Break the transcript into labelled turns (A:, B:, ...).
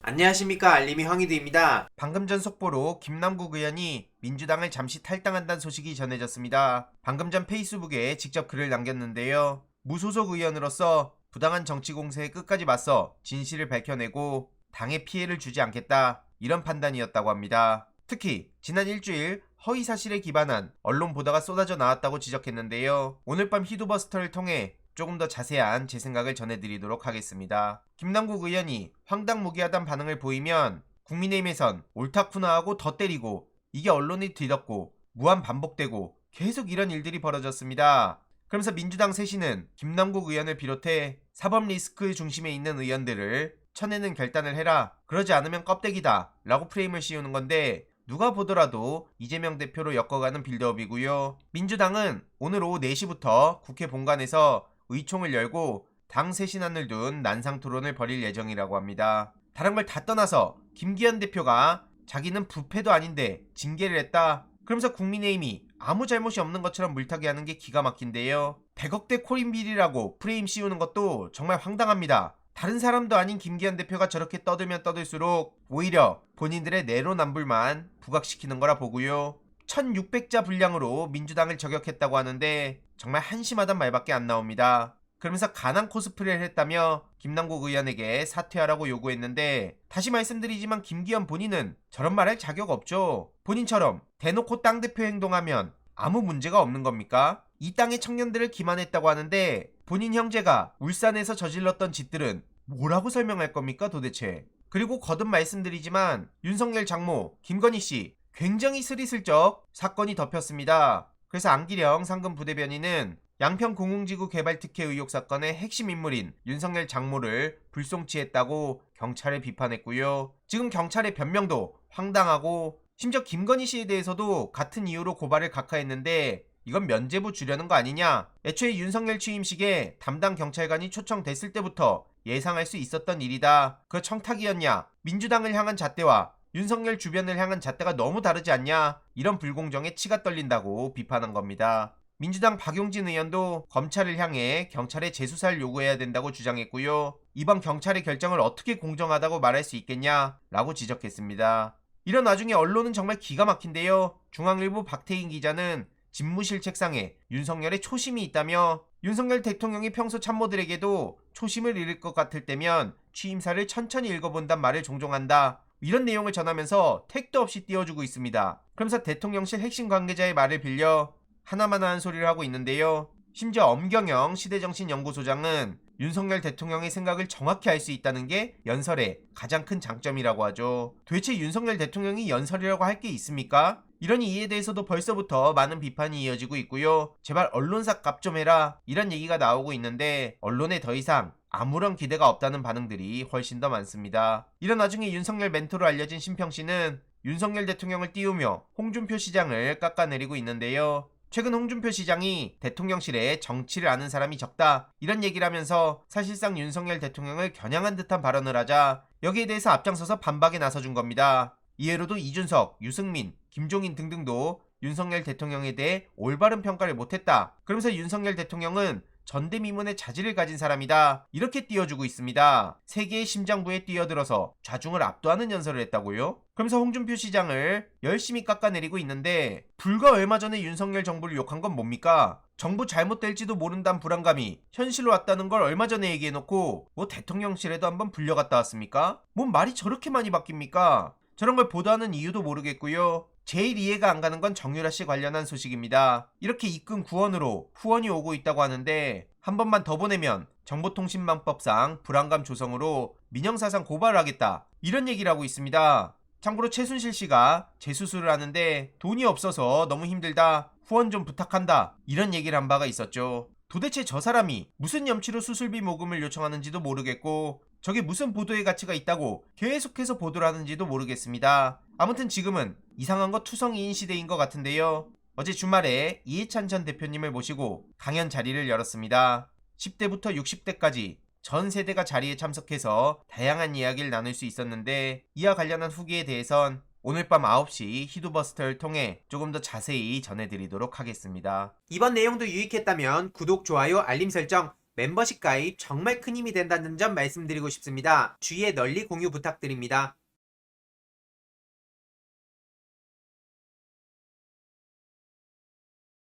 A: 안녕하십니까, 알림이 황희두입니다.
B: 방금 전 속보로 김남국 의원이 민주당을 잠시 탈당한다는 소식이 전해졌습니다. 방금 전 페이스북에 직접 글을 남겼는데요. 무소속 의원으로서 부당한 정치 공세에 끝까지 맞서 진실을 밝혀내고 당에 피해를 주지 않겠다, 이런 판단이었다고 합니다. 특히 지난 일주일 허위 사실에 기반한 언론 보도가 쏟아져 나왔다고 지적했는데요. 오늘 밤 히두버스터를 통해 조금 더 자세한 제 생각을 전해드리도록 하겠습니다. 김남국 의원이 황당무계하단 반응을 보이면 국민의힘에선 옳다쿠나 하고 더 때리고, 이게 언론이 뒤덮고 무한 반복되고 계속 이런 일들이 벌어졌습니다. 그러면서 민주당 쇄신은 김남국 의원을 비롯해 사법 리스크 중심에 있는 의원들을 쳐내는 결단을 해라, 그러지 않으면 껍데기다 라고 프레임을 씌우는 건데, 누가 보더라도 이재명 대표로 엮어가는 빌드업이고요. 민주당은 오늘 오후 4시부터 국회 본관에서 의총을 열고 당 쇄신안을 둔 난상 토론을 벌일 예정이라고 합니다. 다른 걸 다 떠나서 김기현 대표가 자기는 부패도 아닌데 징계를 했다, 그러면서 국민의힘이 아무 잘못이 없는 것처럼 물타기 하는 게 기가 막힌데요. 100억대 코인 비리라고 프레임 씌우는 것도 정말 황당합니다. 다른 사람도 아닌 김기현 대표가 저렇게 떠들면 떠들수록 오히려 본인들의 내로남불만 부각시키는 거라 보고요. 1600자 분량으로 민주당을 저격했다고 하는데 정말 한심하단 말밖에 안 나옵니다. 그러면서 가난 코스프레를 했다며 김남국 의원에게 사퇴하라고 요구했는데, 다시 말씀드리지만 김기현 본인은 저런 말 할 자격 없죠. 본인처럼 대놓고 당대표 행동하면 아무 문제가 없는 겁니까? 이 땅의 청년들을 기만했다고 하는데 본인 형제가 울산에서 저질렀던 짓들은 뭐라고 설명할 겁니까 도대체? 그리고 거듭 말씀드리지만 윤석열 장모 김건희씨 굉장히 스리슬쩍 사건이 덮였습니다. 그래서 안기령 상금 부대변인은 양평 공흥지구 개발 특혜 의혹 사건의 핵심 인물인 윤석열 장모를 불송치했다고 경찰을 비판했고요. 지금 경찰의 변명도 황당하고, 심지어 김건희 씨에 대해서도 같은 이유로 고발을 각하했는데 이건 면죄부 주려는 거 아니냐? 애초에 윤석열 취임식에 담당 경찰관이 초청됐을 때부터 예상할 수 있었던 일이다. 그 청탁이었냐? 민주당을 향한 잣대와 윤석열 주변을 향한 잣대가 너무 다르지 않냐? 이런 불공정에 치가 떨린다고 비판한 겁니다. 민주당 박용진 의원도 검찰을 향해 경찰에 재수사를 요구해야 된다고 주장했고요. 이번 경찰의 결정을 어떻게 공정하다고 말할 수 있겠냐? 라고 지적했습니다. 이런 와중에 언론은 정말 기가 막힌데요. 중앙일보 박태인 기자는 집무실 책상에 윤석열의 초심이 있다며, 윤석열 대통령이 평소 참모들에게도 초심을 잃을 것 같을 때면 취임사를 천천히 읽어본단 말을 종종 한다, 이런 내용을 전하면서 택도 없이 띄워주고 있습니다. 그러면서 대통령실 핵심 관계자의 말을 빌려 하나만 하는 소리를 하고 있는데요. 심지어 엄경영 시대정신연구소장은 윤석열 대통령의 생각을 정확히 알 수 있다는 게 연설의 가장 큰 장점이라고 하죠. 도대체 윤석열 대통령이 연설이라고 할 게 있습니까? 이런 이에 대해서도 벌써부터 많은 비판이 이어지고 있고요. 제발 언론사 값 좀 해라, 이런 얘기가 나오고 있는데 언론에 더 이상 아무런 기대가 없다는 반응들이 훨씬 더 많습니다. 이런 와중에 윤석열 멘토로 알려진 신평씨는 윤석열 대통령을 띄우며 홍준표 시장을 깎아내리고 있는데요. 최근 홍준표 시장이 대통령실에 정치를 아는 사람이 적다, 이런 얘기를 하면서 사실상 윤석열 대통령을 겨냥한 듯한 발언을 하자 여기에 대해서 앞장서서 반박에 나서준 겁니다. 이해로도 이준석, 유승민, 김종인 등등도 윤석열 대통령에 대해 올바른 평가를 못했다, 그러면서 윤석열 대통령은 전대미문의 자질을 가진 사람이다, 이렇게 띄워주고 있습니다. 세계의 심장부에 뛰어들어서 좌중을 압도하는 연설을 했다고요? 그러면서 홍준표 시장을 열심히 깎아내리고 있는데, 불과 얼마 전에 윤석열 정부를 욕한 건 뭡니까? 정부 잘못될지도 모른다는 불안감이 현실로 왔다는 걸 얼마 전에 얘기해놓고 뭐 대통령실에도 한번 불려갔다 왔습니까? 뭔 말이 저렇게 많이 바뀝니까? 저런 걸 보도하는 이유도 모르겠고요. 제일 이해가 안 가는 건 정유라 씨 관련한 소식입니다. 이렇게 입금 구원으로 후원이 오고 있다고 하는데 한 번만 더 보내면 정보통신망법상 불안감 조성으로 민형사상 고발을 하겠다, 이런 얘기를 하고 있습니다. 참고로 최순실 씨가 재수술을 하는데 돈이 없어서 너무 힘들다, 후원 좀 부탁한다, 이런 얘기를 한 바가 있었죠. 도대체 저 사람이 무슨 염치로 수술비 모금을 요청하는지도 모르겠고 저게 무슨 보도의 가치가 있다고 계속해서 보도를 하는지도 모르겠습니다. 아무튼 지금은 이상한 거 투성이인 시대인 것 같은데요. 어제 주말에 이해찬 전 대표님을 모시고 강연 자리를 열었습니다. 10대부터 60대까지 전 세대가 자리에 참석해서 다양한 이야기를 나눌 수 있었는데, 이와 관련한 후기에 대해선 오늘 밤 9시 히두버스터를 통해 조금 더 자세히 전해드리도록 하겠습니다.
A: 이번 내용도 유익했다면 구독, 좋아요, 알림 설정 멤버십 가입 정말 큰 힘이 된다는 점 말씀드리고 싶습니다. 주위에 널리 공유 부탁드립니다.